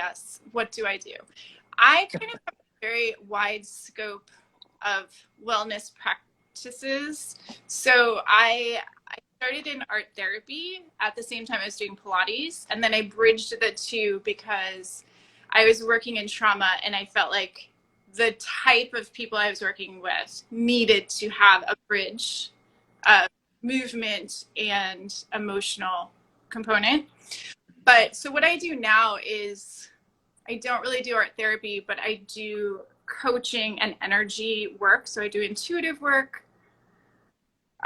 yes, what do I do? I kind of have a very wide scope of wellness practices. So I started in art therapy at the same time I was doing Pilates, and then I bridged the two because I was working in trauma and I felt like the type of people I was working with needed to have a bridge of movement and emotional component. But so what I do now is I don't really do art therapy, but I do coaching and energy work. So I do intuitive work,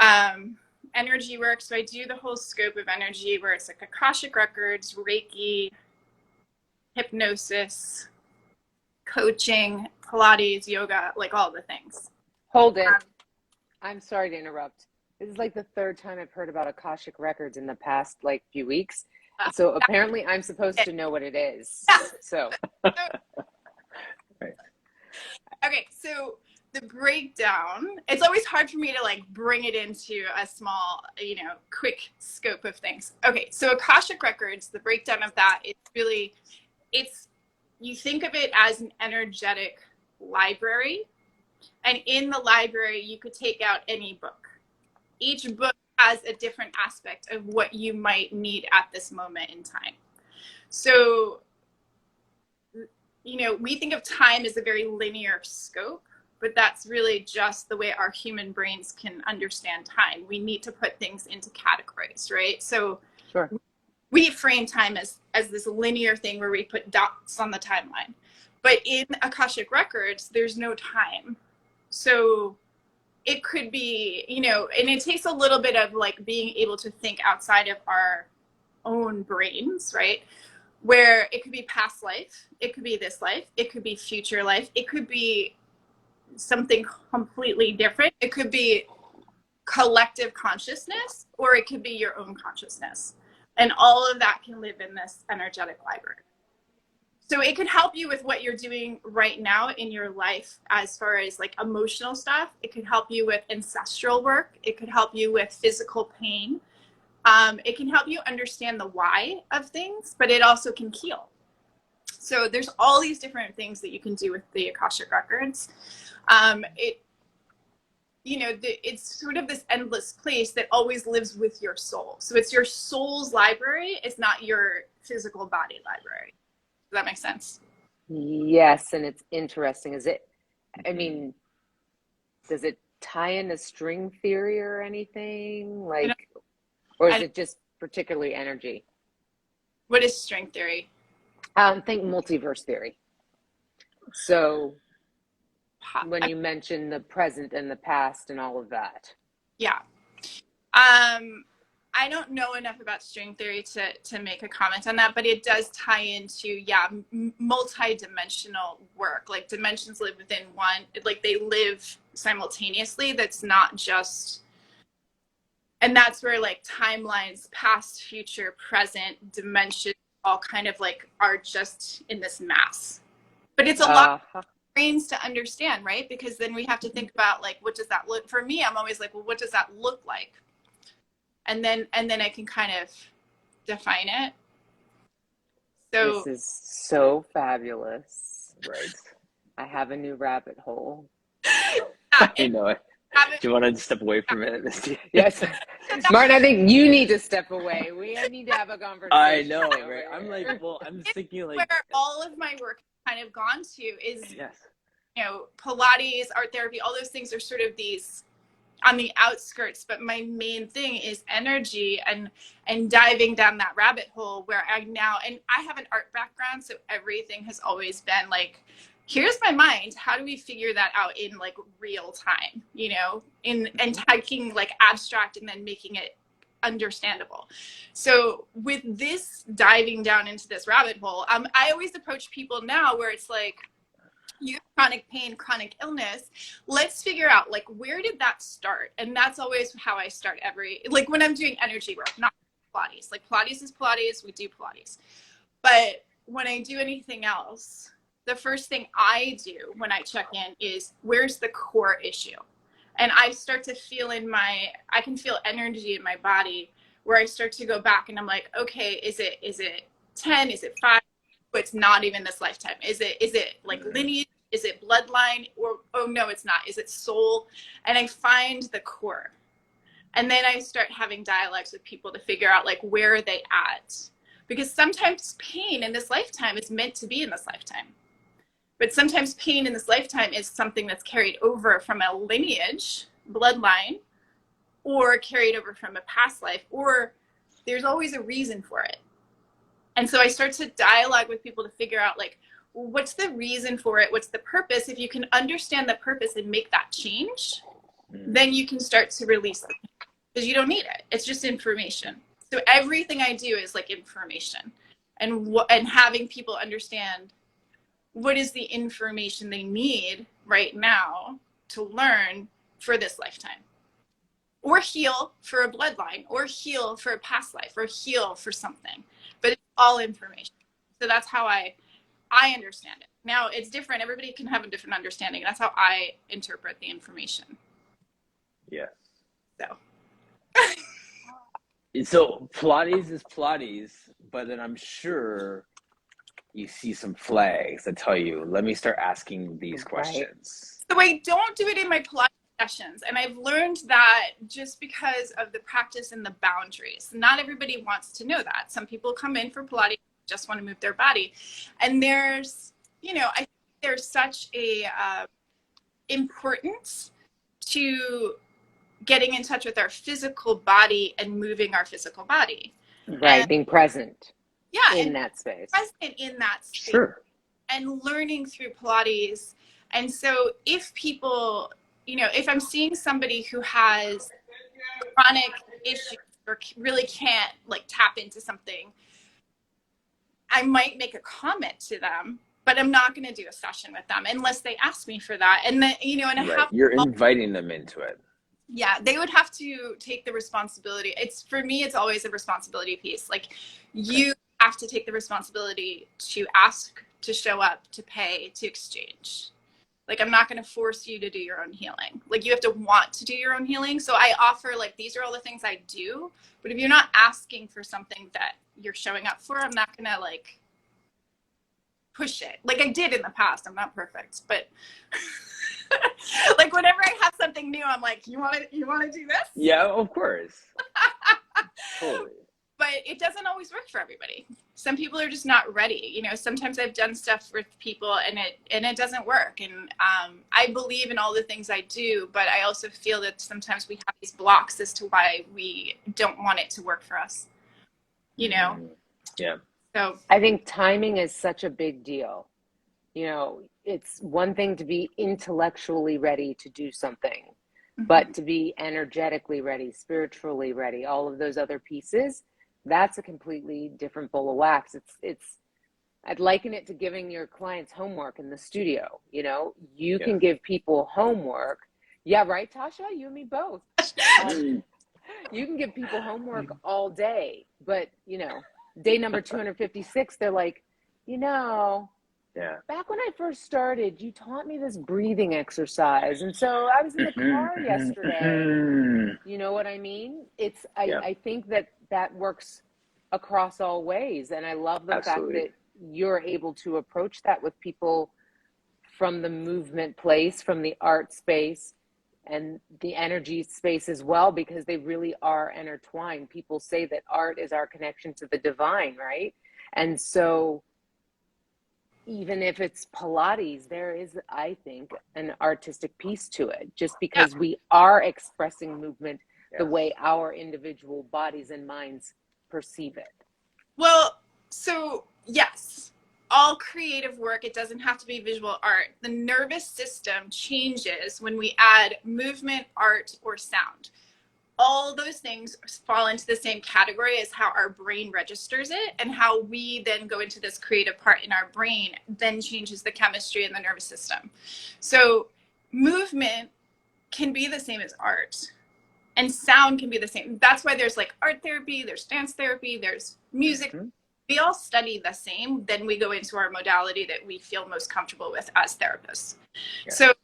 energy work. So I do the whole scope of energy where it's like Akashic Records, Reiki, hypnosis, coaching, Pilates, yoga, like all the things. Hold it. I'm sorry to interrupt. This is like the third time I've heard about Akashic Records in the past like few weeks. So apparently I'm supposed to know what it is. So. Okay, so the breakdown, it's always hard for me to like bring it into a small, quick scope of things. Okay, so Akashic Records, the breakdown of that is really, you think of it as an energetic library. And in the library, you could take out any book. Each book has a different aspect of what you might need at this moment in time. So, we think of time as a very linear scope, but that's really just the way our human brains can understand time. We need to put things into categories, right? So sure. We frame time as this linear thing where we put dots on the timeline. But in Akashic Records, there's no time. So it could be, and it takes a little bit of like being able to think outside of our own brains, right? Where it could be past life, it could be this life, it could be future life, it could be something completely different. It could be collective consciousness, or it could be your own consciousness. And all of that can live in this energetic library. So it could help you with what you're doing right now in your life as far as like emotional stuff. It could help you with ancestral work. It could help you with physical pain. It can help you understand the why of things, but it also can heal. So there's all these different things that you can do with the Akashic Records. It's sort of this endless place that always lives with your soul. So it's your soul's library. It's not your physical body library. Does that make sense? Yes, and it's interesting. Does it tie into string theory or anything? Or is it just particularly energy? What is string theory? Think multiverse theory. So when you mention the present and the past and all of that. Yeah. I don't know enough about string theory to make a comment on that, but it does tie into, multi-dimensional work. Like dimensions live within one, like they live simultaneously. That's not just, and that's where like timelines, past, future, present, dimensions, all kind of like are just in this mass. But it's a lot of brains to understand, right? Because then we have to think about like, what does that look, for me, I'm always like, well, what does that look like? And then I can kind of define it. So this is so fabulous. Right. I have a new rabbit hole. You know it. Do you want to step away from it, Misty? Yes. Martin, I think you need to step away. We need to have a conversation. I know, right? I'm like, I'm just thinking like. Where all of my work kind of gone to is, yes. Pilates, art therapy, all those things are sort of these on the outskirts, but my main thing is energy and diving down that rabbit hole where I have an art background, so everything has always been like, here's my mind, how do we figure that out in like real time, and taking like abstract and then making it understandable. So with this diving down into this rabbit hole, I always approach people now where it's like, you have chronic pain, chronic illness, let's figure out like, where did that start? And that's always how I start like when I'm doing energy work, not Pilates. Like Pilates is Pilates, we do Pilates. But when I do anything else, the first thing I do when I check in is, where's the core issue? And I start to feel I can feel energy in my body where I start to go back and I'm like, okay, is it 10? Is it 5? it's not even this lifetime? Is it like lineage? Is it bloodline? Or, oh no, it's not. Is it soul? And I find the core. And then I start having dialogues with people to figure out like, where are they at? Because sometimes pain in this lifetime is meant to be in this lifetime. But sometimes pain in this lifetime is something that's carried over from a lineage, bloodline, or carried over from a past life, or there's always a reason for it. And so I start to dialogue with people to figure out like, what's the reason for it? What's the purpose? If you can understand the purpose and make that change, then you can start to release it, because you don't need it. It's just information. So everything I do is like information, and having people understand what is the information they need right now to learn for this lifetime, or heal for a bloodline, or heal for a past life, or heal for something. But it's all information. So that's how I understand it. Now it's different. Everybody can have a different understanding. That's how I interpret the information. Yes. So. So Pilates is Pilates, but then I'm sure you see some flags that tell you, let me start asking these questions. So I don't do it in my Pilates sessions. And I've learned that just because of the practice and the boundaries. Not everybody wants to know that. Some people come in for Pilates, just want to move their body. And there's, I think there's such a importance to getting in touch with our physical body and moving our physical body. Right, and being present. Yeah, in that space. Present in that space. Sure. And learning through Pilates. And so if people, if I'm seeing somebody who has chronic issues or really can't like tap into something, I might make a comment to them, but I'm not going to do a session with them unless they ask me for that. And then, and you're inviting them into it. Yeah, they would have to take the responsibility. For me, it's always a responsibility piece. Like, you have to take the responsibility to ask, to show up, to pay, to exchange. Like, I'm not going to force you to do your own healing. Like, you have to want to do your own healing. So I offer, like, these are all the things I do. But if you're not asking for something that you're showing up for, I'm not going to, like, push it. Like I did in the past. I'm not perfect, but... like whenever I have something new, I'm like, you want to do this? Yeah, of course. Totally. But it doesn't always work for everybody. Some people are just not ready. Sometimes I've done stuff with people and it doesn't work. And I believe in all the things I do, but I also feel that sometimes we have these blocks as to why we don't want it to work for us. Yeah. So I think timing is such a big deal. It's one thing to be intellectually ready to do something, but to be energetically ready, spiritually ready, all of those other pieces, that's a completely different bowl of wax. I'd liken it to giving your clients homework in the studio. You can give people homework. Yeah, right, Tasha? You and me both. You can give people homework all day, but, day number 256, they're like, yeah. Back when I first started, you taught me this breathing exercise. And so I was in the car yesterday. You know what I mean? I think that works across all ways. And I love the fact that you're able to approach that with people from the movement place, from the art space, and the energy space as well, because they really are intertwined. People say that art is our connection to the divine, right? And so even if it's Pilates, there is, I think, an artistic piece to it, just because we are expressing movement the way our individual bodies and minds perceive it. Well, so yes, all creative work, it doesn't have to be visual art. The nervous system changes when we add movement, art, or sound. All those things fall into the same category as how our brain registers it, and how we then go into this creative part in our brain then changes the chemistry in the nervous system. So movement can be the same as art, and sound can be the same. That's why there's like art therapy, there's dance therapy, there's music. We all study the same. Then we go into our modality that we feel most comfortable with as therapists. So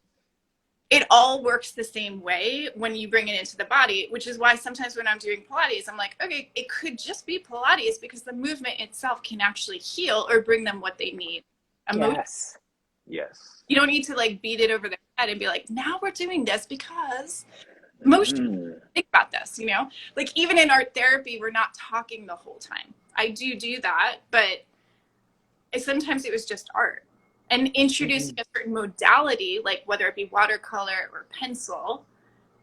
it all works the same way when you bring it into the body, which is why sometimes when I'm doing Pilates, I'm like, okay, it could just be Pilates because the movement itself can actually heal or bring them what they need. Yes. Yes. You don't need to like beat it over their head and be like, now we're doing this because emotion. Think about this, you know? Like even in art therapy, we're not talking the whole time. I do that, but sometimes it was just art. And introducing a certain modality, like whether it be watercolor or pencil,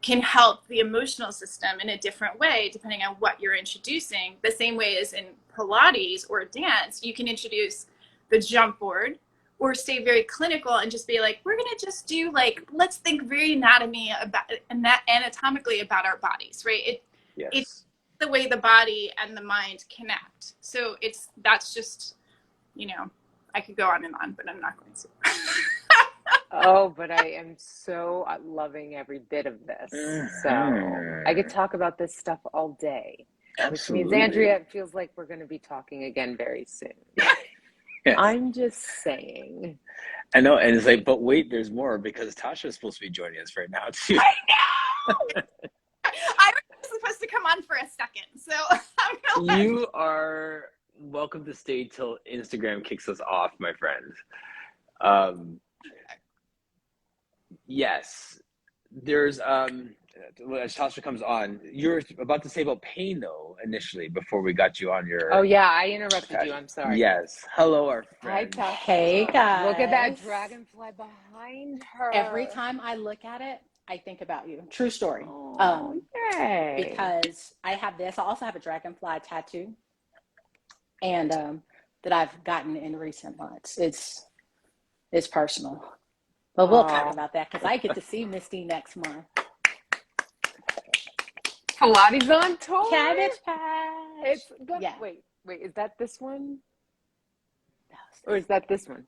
can help the emotional system in a different way, depending on what you're introducing. The same way as in Pilates or dance, you can introduce the jump board or stay very clinical and just be like, we're going to just do like, let's think very anatomically about our bodies, right? It's the way the body and the mind connect. So that's just, you know, I could go on and on, but I'm not going to. Oh, but I am so loving every bit of this. So I could talk about this stuff all day. Absolutely. Which means, Andrea, it feels like we're going to be talking again very soon. Yes. I'm just saying. I know, and it's like, but wait, there's more because Tasha's supposed to be joining us right now too. I know! I was supposed to come on for a second, so I'm gonna You are welcome to stay till Instagram kicks us off, my friend. Yes, there's as Tasha comes on, you're about to say about pain though initially before we got you on your. Oh yeah, I interrupted you. I'm sorry. Yes, hello, our friend. Hi, Tasha. Hey guys. Look at that dragonfly behind her. Every time I look at it, I think about you. True story. Oh, yay. Because I have this. I also have a dragonfly tattoo, and that I've gotten in recent months. It's personal, but we'll talk about that because I get to see Misty next month. Pilates on tour. Cabbage Patch. It's good. Yeah. Wait, is that this one? Or is that this one?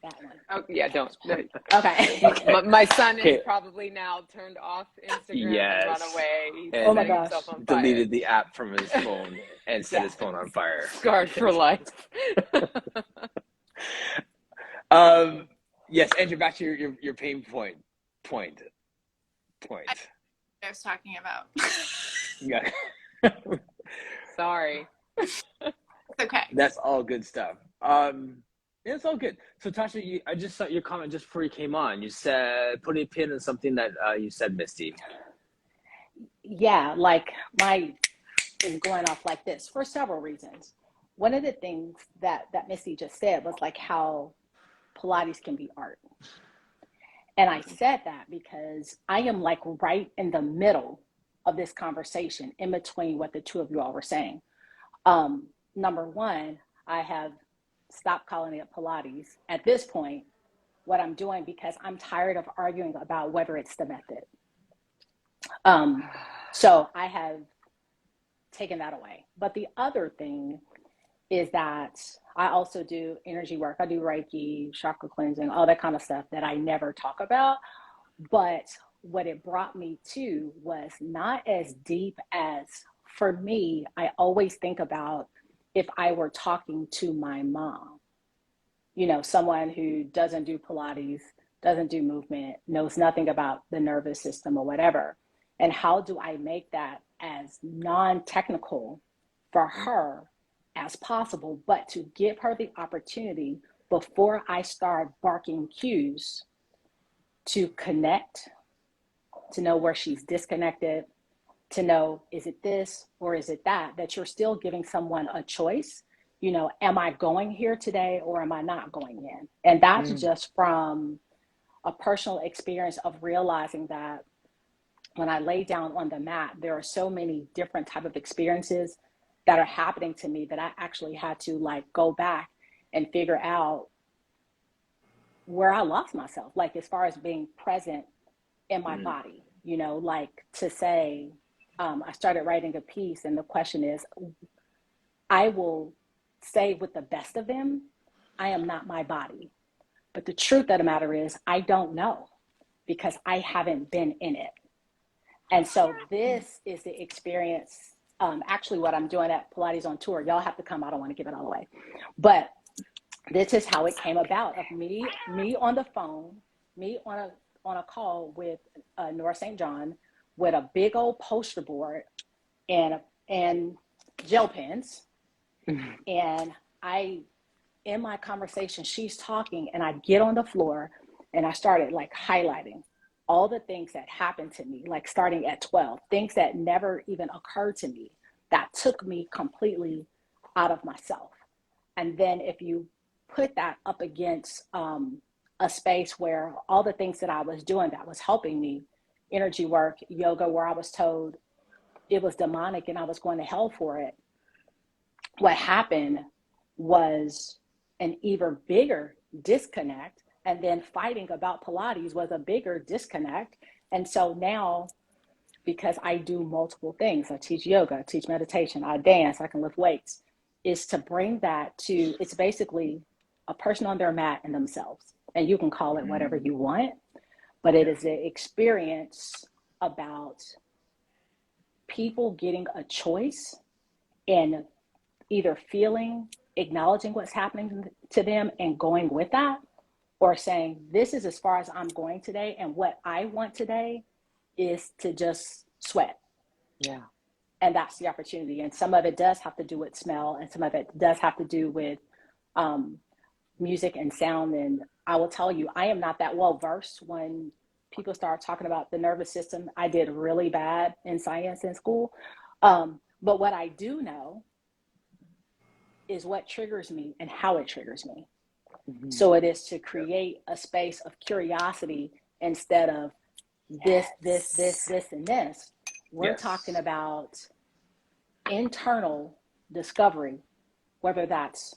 That one. Oh, yeah, don't. Okay. My son is probably now turned off Instagram Yes. and run away. He's And my gosh. himself on fire. deleted the app from his phone and set his phone on fire. Scarred for life. Yes, Andrew, back to your pain point. I was talking about. Yeah. Sorry. It's okay. That's all good stuff. Yeah, it's all good. So Tasha, I just saw your comment just before you came on. You said putting a pin in something that you said, Misty. Yeah, like my is going off like this for several reasons. One of the things that Misty just said was like how Pilates can be art. And I said that because I am like right in the middle of this conversation in between what the two of you all were saying. Number one, I have stopped calling it Pilates at this point, what I'm doing, because I'm tired of arguing about whether it's the method. So I have taken that away. But the other thing is that I also do energy work. I do Reiki, chakra cleansing, all that kind of stuff that I never talk about. But what it brought me to was not as deep as, for me, I always think about if I were talking to my mom, you know, someone who doesn't do Pilates, doesn't do movement, knows nothing about the nervous system or whatever. And how do I make that as non-technical for her as possible, but to give her the opportunity before I start barking cues to connect, to know where she's disconnected, to know, is it this or is it that you're still giving someone a choice. You know, am I going here today or am I not going in? And that's just from a personal experience of realizing that when I lay down on the mat, there are so many different type of experiences that are happening to me that I actually had to like go back and figure out where I lost myself, like as far as being present in my body, you know, like to say, I started writing a piece and the question is, I will say with the best of them, I am not my body. But the truth of the matter is, I don't know because I haven't been in it. And so this is the experience. Actually, what I'm doing at Pilates on Tour, y'all have to come. I don't want to give it all away. But this is how it came about of me on the phone, me on on a call with Nora St. John with a big old poster board and gel pens. And in my conversation, she's talking, and I get on the floor and I started like highlighting all the things that happened to me, like starting at 12, things that never even occurred to me that took me completely out of myself. And then if you put that up against a space where all the things that I was doing that was helping me, energy work, yoga, where I was told it was demonic and I was going to hell for it, what happened was an even bigger disconnect. And then fighting about Pilates was a bigger disconnect. And so now, because I do multiple things, I teach yoga, I teach meditation, I dance, I can lift weights, is to bring that to, it's basically a person on their mat and themselves. And you can call it whatever you want, but it is an experience about people getting a choice in either feeling, acknowledging what's happening to them and going with that, or saying, this is as far as I'm going today, and what I want today is to just sweat. Yeah. And that's the opportunity. And some of it does have to do with smell, and some of it does have to do with music and sound. And I will tell you, I am not that well versed when people start talking about the nervous system. I did really bad in science in school. But what I do know is what triggers me and how it triggers me. Mm-hmm. So it is to create a space of curiosity instead of this, and this. We're talking about internal discovery, whether that's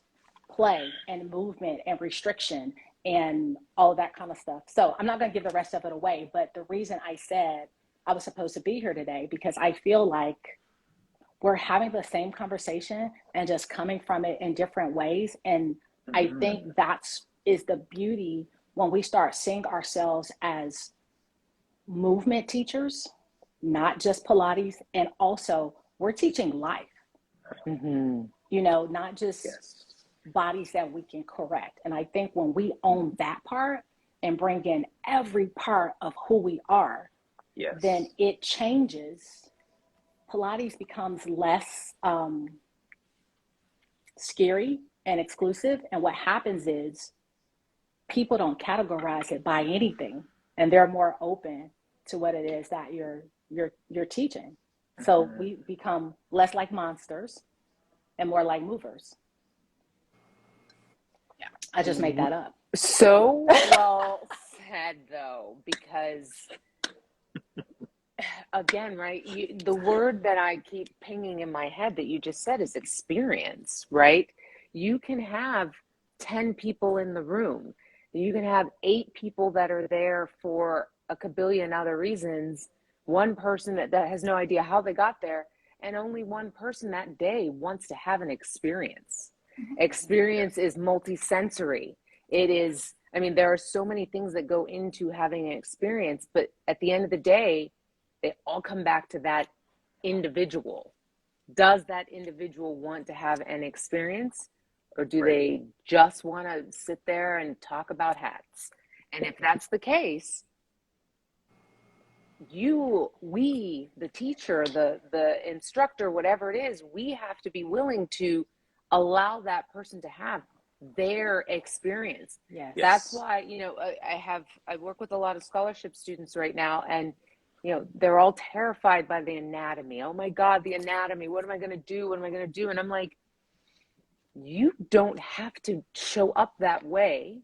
play and movement and restriction and all of that kind of stuff. So I'm not going to give the rest of it away, but the reason I said I was supposed to be here today, because I feel like we're having the same conversation and just coming from it in different ways. And I think is the beauty when we start seeing ourselves as movement teachers, not just Pilates, and also we're teaching life, you know, not just bodies that we can correct. And I think when we own that part and bring in every part of who we are, then it changes. Pilates becomes less scary and exclusive. And what happens is people don't categorize it by anything, and they're more open to what it is that you're teaching. So we become less like monsters and more like movers. Yeah, I just made that up. So well said, though, because again, right, the word that I keep pinging in my head that you just said is experience, right? You can have 10 people in the room. You can have 8 people that are there for a kabillion other reasons. One person that has no idea how they got there, and only one person that day wants to have an experience. Experience is multisensory. It is, I mean, there are so many things that go into having an experience, but at the end of the day, they all come back to that individual. Does that individual want to have an experience, or do they just want to sit there and talk about hats? And if that's the case, we, the teacher, the instructor, whatever it is, we have to be willing to allow that person to have their experience. Yes. That's why, you know, I work with a lot of scholarship students right now, and you know, they're all terrified by the anatomy. Oh my God, the anatomy. What am I going to do? What am I going to do? And I'm like, you don't have to show up that way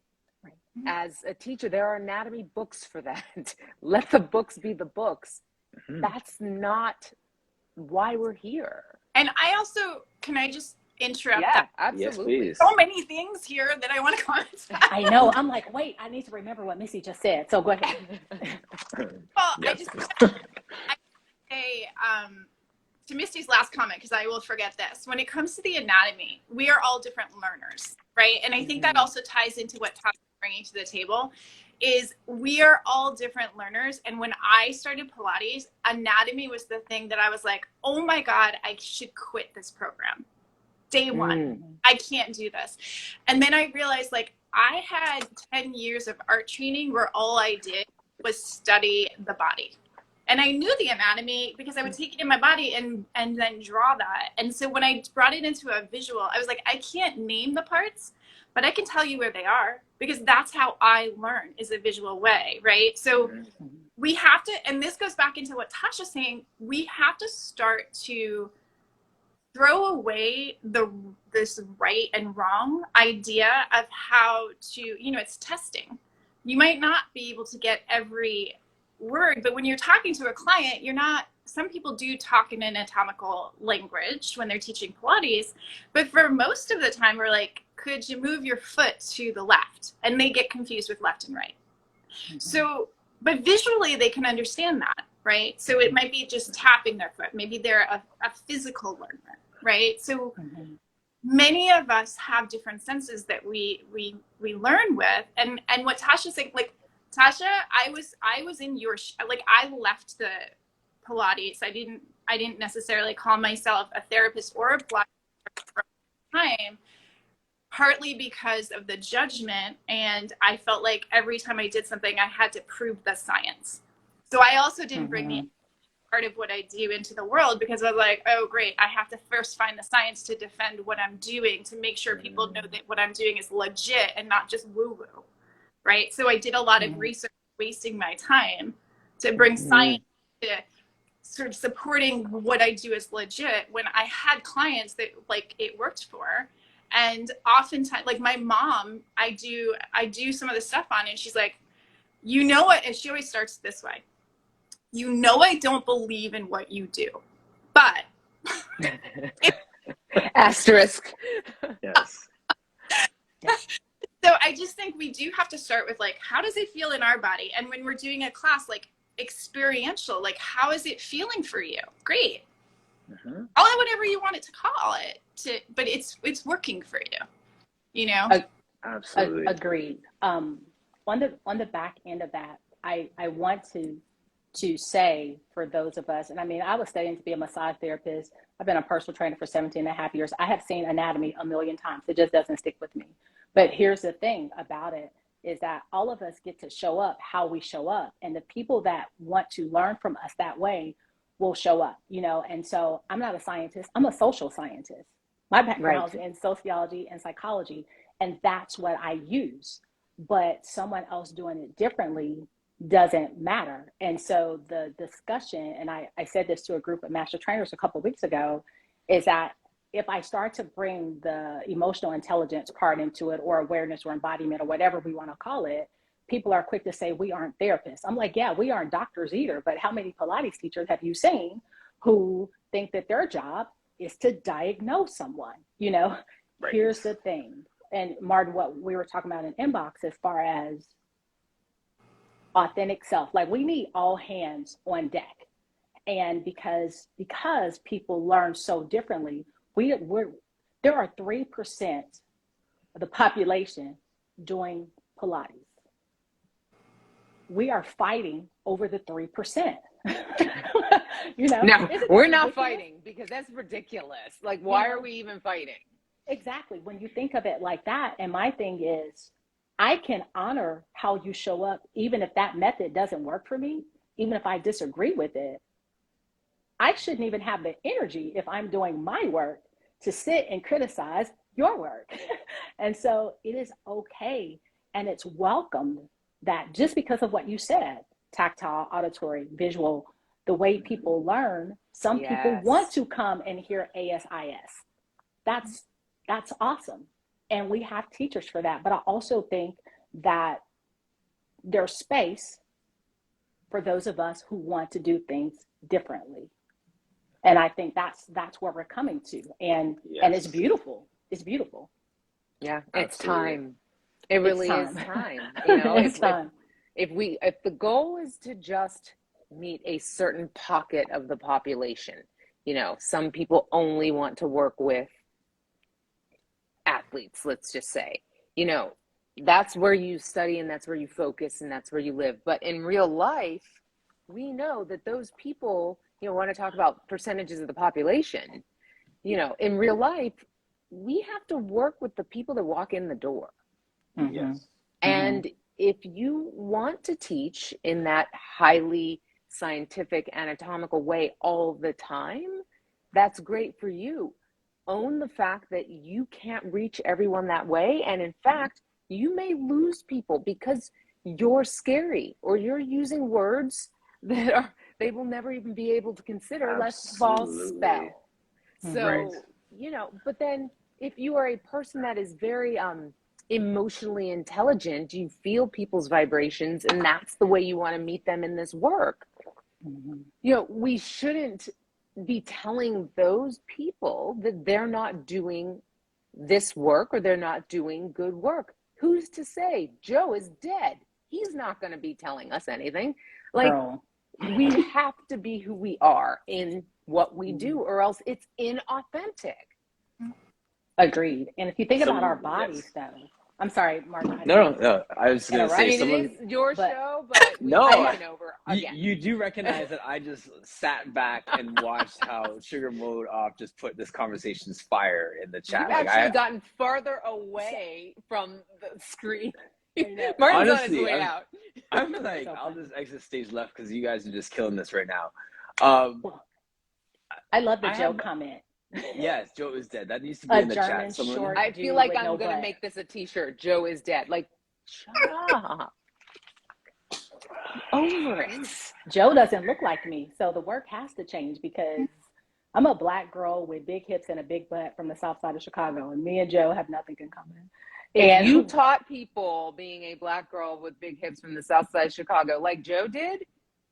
as a teacher. There are anatomy books for that. Let the books be the books. That's not why we're here. And I also, can I just interrupt? Yeah, absolutely. Yes, so many things here that I want to comment on. I know. I'm like, wait, I need to remember what Missy just said. So go ahead. Well, I say to Misty's last comment, because I will forget this. When it comes to the anatomy, we are all different learners, right? And I think that also ties into what Tasha's bringing to the table, is we are all different learners. And when I started Pilates, anatomy was the thing that I was like, oh my God, I should quit this program. Day one, I can't do this. And then I realized, like, I had 10 years of art training where all I did was study the body. And I knew the anatomy because I would take it in my body and then draw that. And so when I brought it into a visual, I was like, I can't name the parts, but I can tell you where they are, because that's how I learn, is a visual way, right? So we have to, and this goes back into what Tasha's saying, we have to start to throw away this right and wrong idea of how to, it's testing. You might not be able to get every word, but when you're talking to a client, some people do talk in an anatomical language when they're teaching Pilates, but for most of the time we're like, could you move your foot to the left? And they get confused with left and right. So, but visually they can understand that, right? So it might be just tapping their foot. Maybe they're a physical learner, right? So many of us have different senses that we learn with. And what Tasha's saying, like, Tasha, I was in your, like, I left the Pilates. I didn't necessarily call myself a therapist or a Pilates for a time, partly because of the judgment. And I felt like every time I did something, I had to prove the science. So I also didn't bring the part of what I do into the world, because I was like, oh, great, I have to first find the science to defend what I'm doing, to make sure people know that what I'm doing is legit and not just woo-woo. Right. So I did a lot of research, wasting my time, to bring science to sort of supporting what I do is legit, when I had clients that, like, it worked for. And oftentimes, like, my mom, I do some of the stuff on, and she's like, what? And she always starts this way. I don't believe in what you do, but asterisk. Yes. So I just think we do have to start with, like, how does it feel in our body? And when we're doing a class, like, experiential, like, how is it feeling for you? Great. Call it whatever you want it to call it, but it's working for you, Absolutely. Agreed. On the back end of that, I want to say, for those of us, and I mean, I was studying to be a massage therapist. I've been a personal trainer for 17 and a half years. I have seen anatomy a million times. It just doesn't stick with me. But here's the thing about it, is that all of us get to show up how we show up. And the people that want to learn from us that way will show up, And so I'm not a scientist. I'm a social scientist. My background's in sociology and psychology, and that's what I use. But someone else doing it differently doesn't matter. And so the discussion, and I said this to a group of master trainers a couple of weeks ago, is that if I start to bring the emotional intelligence part into it, or awareness or embodiment or whatever we want to call it, people are quick to say we aren't therapists. I'm like, yeah, we aren't doctors either. But how many Pilates teachers have you seen who think that their job is to diagnose someone? Here's the thing. And Martin, what we were talking about in inbox, as far as authentic self, like, we need all hands on deck. And because people learn so differently, there are 3% of the population doing Pilates. We are fighting over the 3%. No, we're not fighting, because that's ridiculous. Like, why are we even fighting? Exactly. When you think of it like that, and my thing is, I can honor how you show up, even if that method doesn't work for me, even if I disagree with it. I shouldn't even have the energy, if I'm doing my work, to sit and criticize your work. And so it is okay, and it's welcomed, that just because of what you said, tactile, auditory, visual, the way people learn, some people want to come and hear ASIS. That's awesome. And we have teachers for that. But I also think that there's space for those of us who want to do things differently. And I think that's where we're coming to. And it's beautiful. It's beautiful. Yeah, it's Absolutely. time. It really is time. It's time. If the goal is to just meet a certain pocket of the population, some people only want to work with athletes, let's just say, that's where you study, and that's where you focus, and that's where you live. But in real life, we know that those people, want to talk about percentages of the population, in real life, we have to work with the people that walk in the door. Yes. And if you want to teach in that highly scientific anatomical way all the time, that's great for you. Own the fact that you can't reach everyone that way. And in fact, you may lose people because you're scary or you're using words that are, they will never even be able to consider, less ball spell. So, you know, but then if you are a person that is very emotionally intelligent, you feel people's vibrations, and that's the way you want to meet them in this work. You know, we shouldn't be telling those people that they're not doing this work or they're not doing good work. Who's to say? Joe is dead. He's not going to be telling us anything. Like, we have to be who we are in what we do, or else it's inauthentic. Agreed. And if you think about our bodies, though, I'm sorry, Martin. No. I was going to say, it is your show, but taken over again. You do recognize that I just sat back and watched how Sugar Mode Off just put this conversation's fire in the chat. You've actually gotten farther away from the screen. Martin's honestly, on his way out. I'm like, I'll just exit stage left because you guys are just killing this right now. I love the Joe comment. Yes, Joe is dead. That needs to be in the chat. I feel like I'm going to make this a t-shirt. Joe is dead. Like, shut up. Over it. Joe doesn't look like me, so the work has to change because I'm a Black girl with big hips and a big butt from the south side of Chicago, and me and Joe have nothing in common. If you taught people being a Black girl with big hips from the south side of Chicago like Joe did,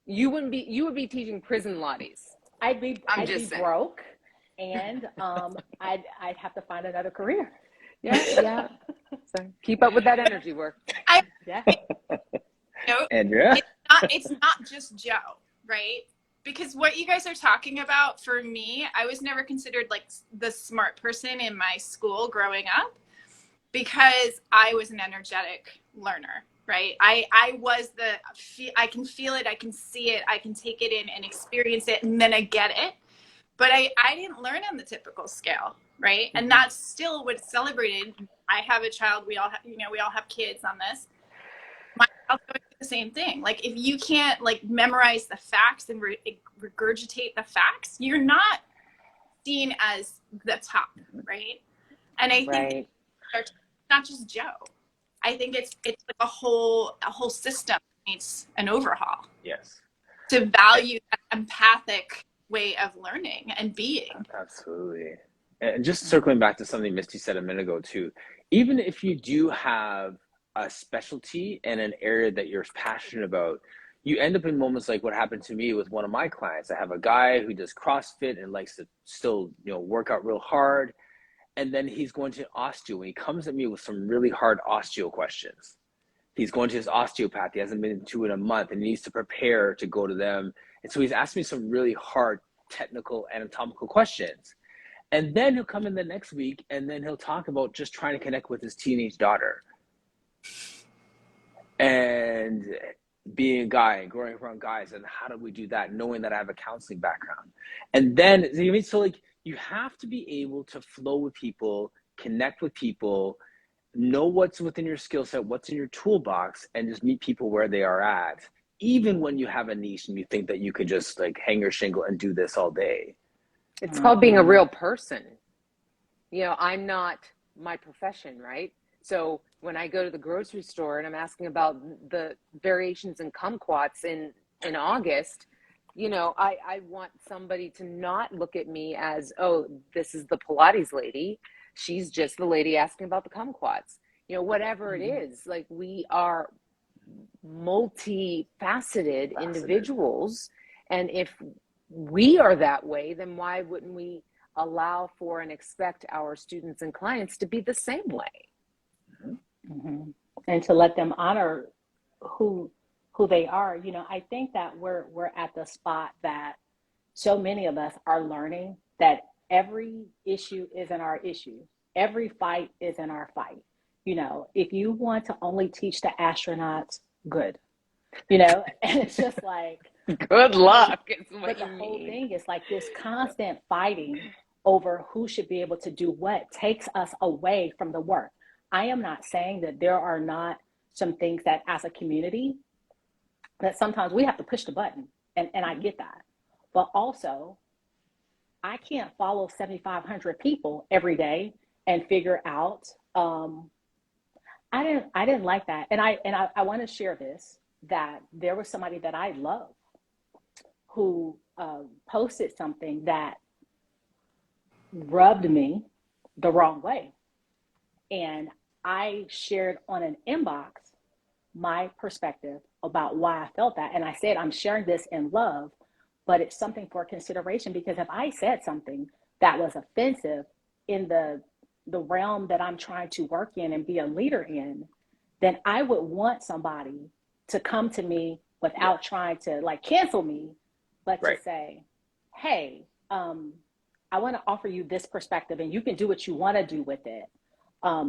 you would be teaching prison lotties. I'd be broke. And I'd have to find another career. Yeah. So keep up with that energy work. Andrea? It's not just Joe, right? Because what you guys are talking about, for me, I was never considered like the smart person in my school growing up because I was an energetic learner, right? I was I can feel it, I can see it, I can take it in and experience it, and then I get it. But I didn't learn on the typical scale, right? And that's still what's celebrated. I have a child. We all have kids on this. My child's going through the same thing. Like, if you can't like memorize the facts and regurgitate the facts, you're not seen as the top, right? And I think it's not just Joe. I think it's like a whole system needs an overhaul. Yes. To value that empathic way of learning and being. Absolutely. And just circling back to something Misty said a minute ago too, even if you do have a specialty in an area that you're passionate about, you end up in moments like what happened to me with one of my clients. I have a guy who does CrossFit and likes to still, work out real hard. And then he's going to osteo and he comes at me with some really hard osteo questions. He's going to his osteopath. He hasn't been to in a month and he needs to prepare to go to them. And so he's asked me some really hard technical anatomical questions. And then he'll come in the next week and then he'll talk about just trying to connect with his teenage daughter. And being a guy and growing around guys, and how do we do that, knowing that I have a counseling background. And then, so like, you have to be able to flow with people, connect with people, know what's within your skill set, what's in your toolbox, and just meet people where they are at, even when you have a niche and you think that you could just like hang your shingle and do this all day. It's called being a real person. I'm not my profession, right? So when I go to the grocery store and I'm asking about the variations in kumquats in August, I want somebody to not look at me as, oh, this is the Pilates lady. She's just the lady asking about the kumquats. Whatever it is, like, we are multifaceted individuals. And if we are that way, then why wouldn't we allow for and expect our students and clients to be the same way? Mm-hmm. And to let them honor who they are. I think that we're at the spot that so many of us are learning that every issue isn't our issue. Every fight isn't our fight. If you want to only teach the astronauts, good. And it's just like, good luck. But the whole thing is like this constant fighting over who should be able to do what takes us away from the work. I am not saying that there are not some things that as a community, that sometimes we have to push the button. And I get that. But also, I can't follow 7,500 people every day and figure out, I didn't like that. And I want to share this, that there was somebody that I love who posted something that rubbed me the wrong way. And I shared on an inbox my perspective about why I felt that. And I said, I'm sharing this in love, but it's something for consideration, because if I said something that was offensive in the realm that I'm trying to work in and be a leader in, then I would want somebody to come to me without trying to like cancel me, but to say, hey, I want to offer you this perspective and you can do what you want to do with it.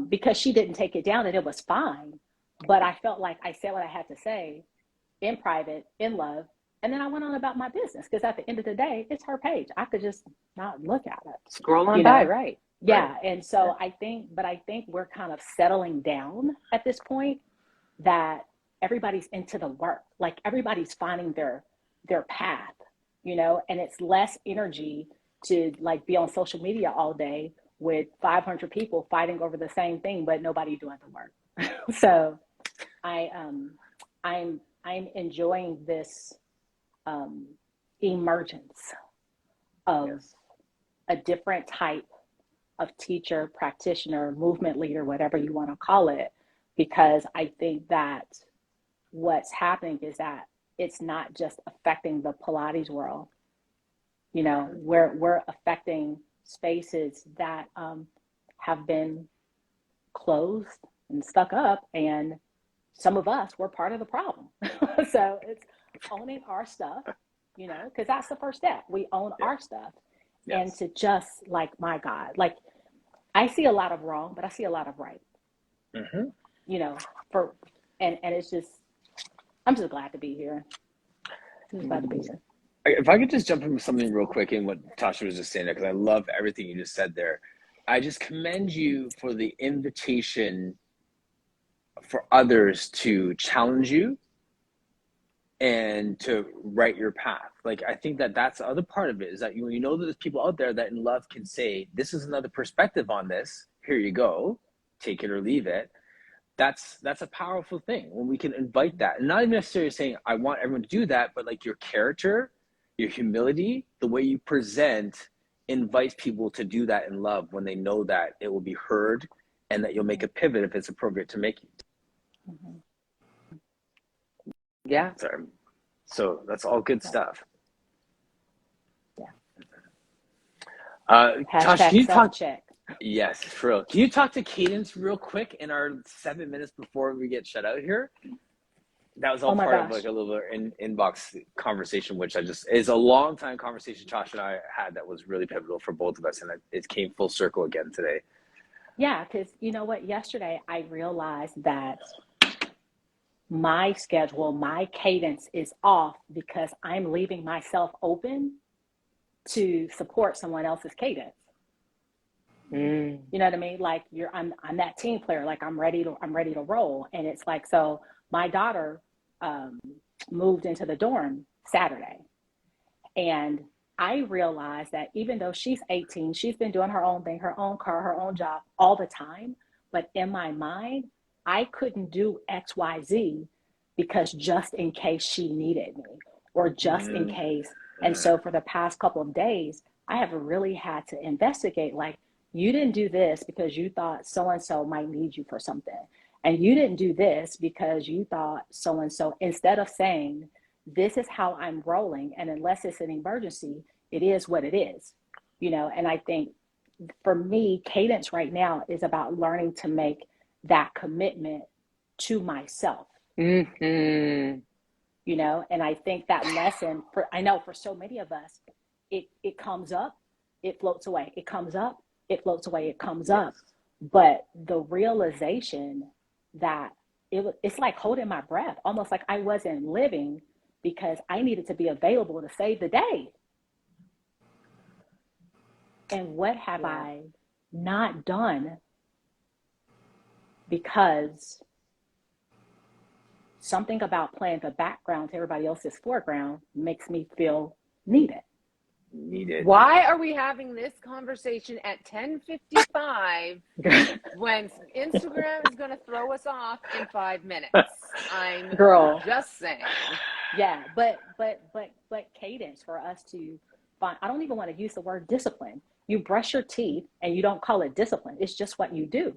Because she didn't take it down and it was fine. But I felt like I said what I had to say in private, in love. And then I went on about my business, because at the end of the day, it's her page. I could just not look at it. Scroll on by, right? Yeah. And so I think we're kind of settling down at this point, that everybody's into the work. Like everybody's finding their path, you know, and it's less energy to like be on social media all day with 500 people fighting over the same thing, but nobody doing the work. So I'm enjoying this emergence of a different type of teacher, practitioner, movement leader, whatever you want to call it, because I think that what's happening is that it's not just affecting the Pilates world. You know, we're affecting spaces that have been closed and stuck up, and some of us were part of the problem. So it's owning our stuff, you know, because that's the first step. We own our stuff. And to just like, my God, like I see a lot of wrong, but I see a lot of right. You know, and it's just, I'm just glad to be here. I'm just glad to be here. If I could just jump into something real quick in what Tasha was just saying there, because I love everything you just said there. I just commend you for the invitation for others to challenge you and to write your path. Like, I think that that's the other part of it, is that you know that there's people out there that in love can say, this is another perspective on this. Here you go. Take it or leave it. That's a powerful thing when we can invite that. And not even necessarily saying, I want everyone to do that, but like your character, your humility, the way you present invites people to do that in love when they know that it will be heard and that you'll make a pivot if it's appropriate to make it. Yeah. Sorry. So that's all good stuff. Tasha, can you talk? Check. Yes, for real. Can you talk to Cadence real quick in our 7 minutes before we get shut out here? That was all part of like a little inbox conversation, which is a long time conversation Tasha and I had that was really pivotal for both of us, and it came full circle again today. Yeah, because you know what? Yesterday I realized that my schedule, my cadence is off because I'm leaving myself open to support someone else's cadence. You know what I mean? Like I'm that team player. Like I'm ready to roll. And it's like, so my daughter moved into the dorm Saturday, and I realized that even though she's 18, she's been doing her own thing, her own car, her own job all the time. But in my mind, I couldn't do X, Y, Z because just in case she needed me, or just in case. And so for the past couple of days, I have really had to investigate, like, you didn't do this because you thought so-and-so might need you for something. And you didn't do this because you thought so-and-so, instead of saying, this is how I'm rolling, and unless it's an emergency, it is what it is, you know. And I think for me, cadence right now is about learning to make that commitment to myself. You know, and I think that lesson, I know for so many of us, it comes up, it floats away. It comes up, it floats away, it comes up. But the realization that it's like holding my breath, almost like I wasn't living because I needed to be available to save the day. And what have I not done because something about playing the background to everybody else's foreground makes me feel needed. Why are we having this conversation at 10:55 when Instagram is going to throw us off in 5 minutes? I'm just saying. Yeah, but cadence for us to find. I don't even want to use the word discipline. You brush your teeth and you don't call it discipline. It's just what you do.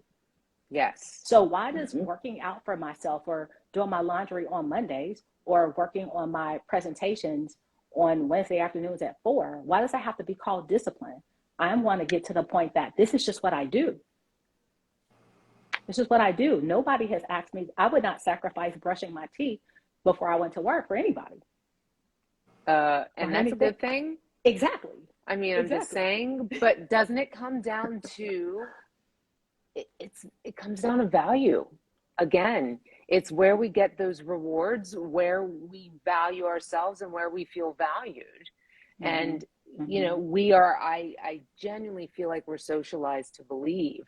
Yes. So why does working out for myself, or doing my laundry on Mondays, or working on my presentations on Wednesday afternoons at 4, why does that have to be called discipline? I want to get to the point that this is just what I do. This is what I do. Nobody has asked me. I would not sacrifice brushing my teeth before I went to work for anybody. And that's a good thing. Exactly. I mean, I'm just saying, but doesn't it come down to, it comes down to value. Again, it's where we get those rewards, where we value ourselves and where we feel valued. And, you know, I genuinely feel like we're socialized to believe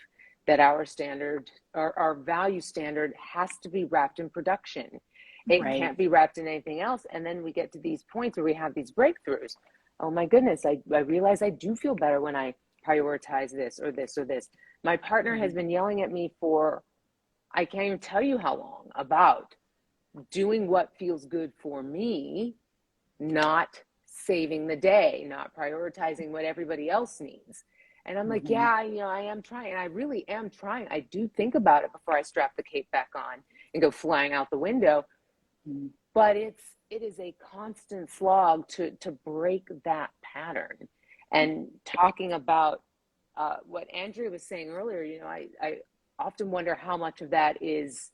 that our standard, our value standard has to be wrapped in production. It can't be wrapped in anything else. And then we get to these points where we have these breakthroughs. Oh my goodness, I realize I do feel better when I prioritize this or this or this. My partner has been yelling at me for, I can't even tell you how long, about doing what feels good for me, not saving the day, not prioritizing what everybody else needs. And I'm like, yeah, you know, I am trying. And I really am trying. I do think about it before I strap the cape back on and go flying out the window. But it is a constant slog to break that pattern. And talking about what Andrea was saying earlier, you know, I often wonder how much of that is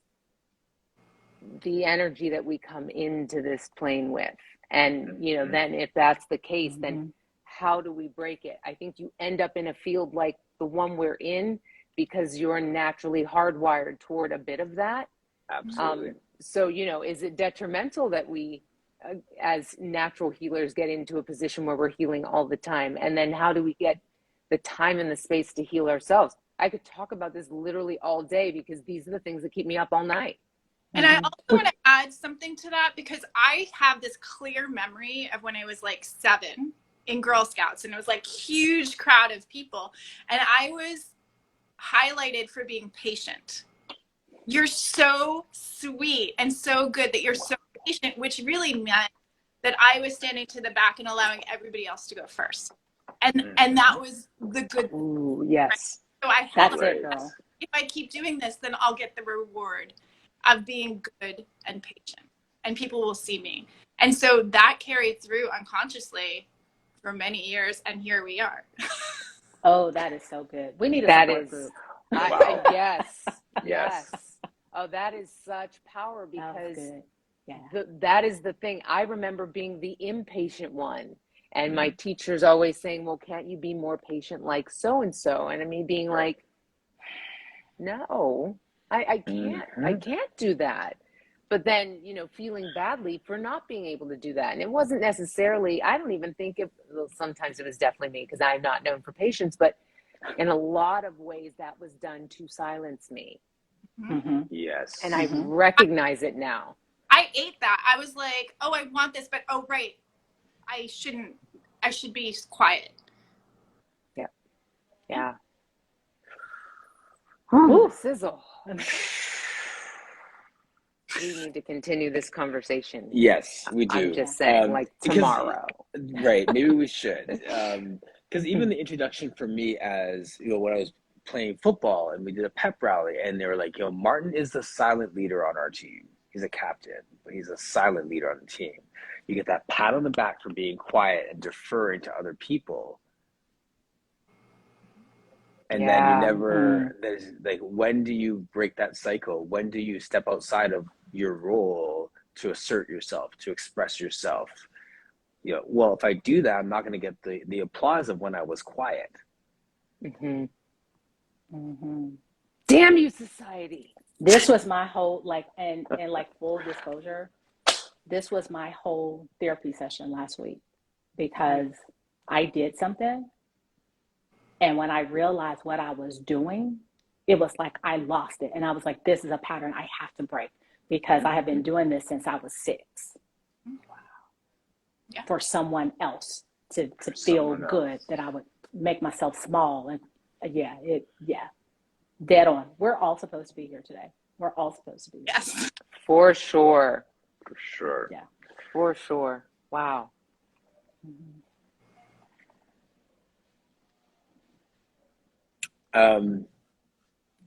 the energy that we come into this plane with. And, you know, then if that's the case, then how do we break it? I think you end up in a field like the one we're in because you're naturally hardwired toward a bit of that. Absolutely. So, you know, is it detrimental that we, as natural healers, get into a position where we're healing all the time? And then how do we get the time and the space to heal ourselves? I could talk about this literally all day because these are the things that keep me up all night. And I also want to add something to that because I have this clear memory of when I was like 7 in Girl Scouts, and it was like huge crowd of people. And I was highlighted for being patient. You're so sweet and so good that you're so patient, which really meant that I was standing to the back and allowing everybody else to go first. And that was the good. Ooh, yes. So I That's held it, girl. If I keep doing this, then I'll get the reward of being good and patient, and people will see me. And so that carried through unconsciously for many years, and here we are. Oh, that is so good. We need a support group. Yes. Oh, that is such power because Yeah. that is the thing. I remember being the impatient one, and my teachers always saying, well, can't you be more patient like so-and-so? And me being like, no, I can't. I can't do that. But then, you know, feeling badly for not being able to do that. And it wasn't necessarily, I don't even think sometimes it was definitely me because I'm not known for patience, but in a lot of ways that was done to silence me. Yes. And I recognize it now. I ate that. I was like, oh, I want this, but oh, right. I should be quiet. Yeah. Ooh, sizzle. We need to continue this conversation. Yes, we do. I'm just saying, like tomorrow. Right. Maybe we should. Because even the introduction for me as, you know, when I was playing football and we did a pep rally and they were like, you know, Martin is the silent leader on our team. He's a captain, but he's a silent leader on the team. You get that pat on the back for being quiet and deferring to other people. And then you never, there's like, when do you break that cycle? When do you step outside of your role to assert yourself, to express yourself? You know, well, if I do that, I'm not going to get the applause of when I was quiet. Damn you, society. This was my whole, like, and like full disclosure, this was my whole therapy session last week because I did something. And when I realized what I was doing, it was like I lost it. And I was like, this is a pattern I have to break. because I have been doing this since I was 6. Wow. Yeah. For someone else to feel good that I would make myself small. And dead on. We're all supposed to be here today. We're all supposed to be here. Yes. For sure. For sure. Yeah. For sure. Wow.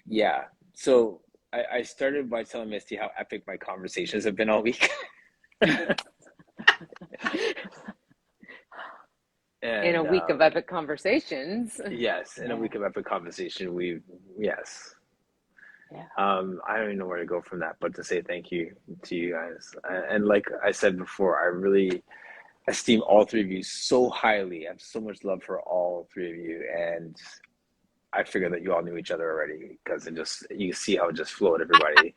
Yeah. So I started by telling Misty how epic my conversations have been all week. And, in a week of epic conversations. Yes, in a week of epic conversation, yes. Yeah. I don't even know where to go from that, but to say thank you to you guys. And like I said before, I really esteem all 3 of you so highly. I have so much love for all 3 of you, and I figured that you all knew each other already because you see how it just flowed, everybody.